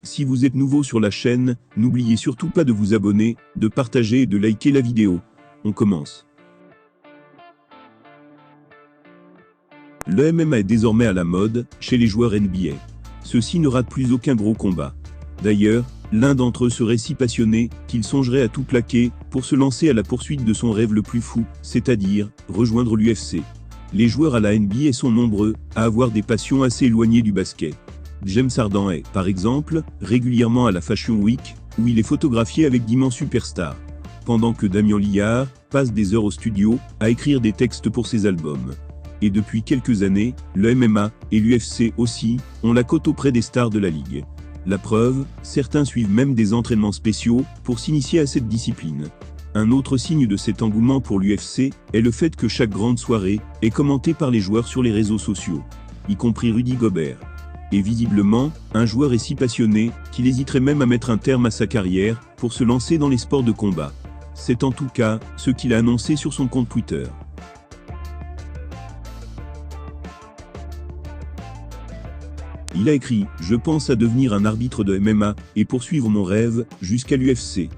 Si vous êtes nouveau sur la chaîne, n'oubliez surtout pas de vous abonner, de partager et de liker la vidéo. On commence. Le MMA est désormais à la mode, chez les joueurs NBA. Ceux-ci ne ratent plus aucun gros combat. D'ailleurs, l'un d'entre eux serait si passionné, qu'il songerait à tout plaquer, pour se lancer à la poursuite de son rêve le plus fou, c'est-à-dire, rejoindre l'UFC. Les joueurs à la NBA sont nombreux, à avoir des passions assez éloignées du basket. James Harden est, par exemple, régulièrement à la Fashion Week, où il est photographié avec d'immenses superstars. Pendant que Damian Lillard passe des heures au studio, à écrire des textes pour ses albums. Et depuis quelques années, le MMA, et l'UFC aussi, ont la cote auprès des stars de la ligue. La preuve, certains suivent même des entraînements spéciaux, pour s'initier à cette discipline. Un autre signe de cet engouement pour l'UFC, est le fait que chaque grande soirée, est commentée par les joueurs sur les réseaux sociaux. Y compris Rudy Gobert. Et visiblement, un joueur est si passionné, qu'il hésiterait même à mettre un terme à sa carrière, pour se lancer dans les sports de combat. C'est en tout cas, ce qu'il a annoncé sur son compte Twitter. Il a écrit « Je pense à devenir un arbitre de MMA, et poursuivre mon rêve, jusqu'à l'UFC. »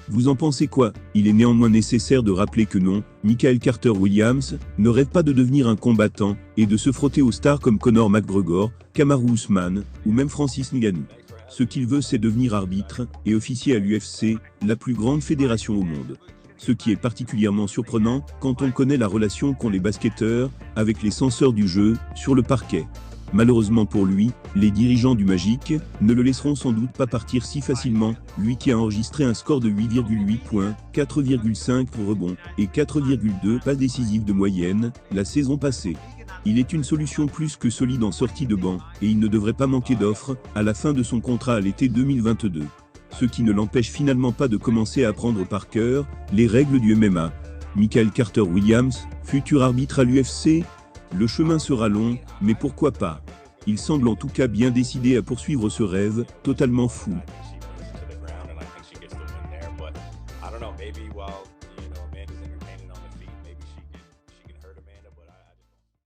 Vous en pensez quoi? Il est néanmoins nécessaire de rappeler que non, Michael Carter Williams ne rêve pas de devenir un combattant, et de se frotter aux stars comme Conor McGregor, Kamaru Usman, ou même Francis Ngannou. Ce qu'il veut, c'est devenir arbitre, et officier à l'UFC, la plus grande fédération au monde. Ce qui est particulièrement surprenant, quand on connaît la relation qu'ont les basketteurs, avec les censeurs du jeu, sur le parquet. Malheureusement pour lui, les dirigeants du Magic ne le laisseront sans doute pas partir si facilement, lui qui a enregistré un score de 8,8 points, 4,5 rebonds et 4,2 passes décisives de moyenne, la saison passée. Il est une solution plus que solide en sortie de banc, et il ne devrait pas manquer d'offres, à la fin de son contrat à l'été 2022. Ce qui ne l'empêche finalement pas de commencer à apprendre par cœur les règles du MMA. Michael Carter Williams, futur arbitre à l'UFC? Le chemin sera long, mais pourquoi pas? Il semble en tout cas bien décidé à poursuivre ce rêve, totalement fou.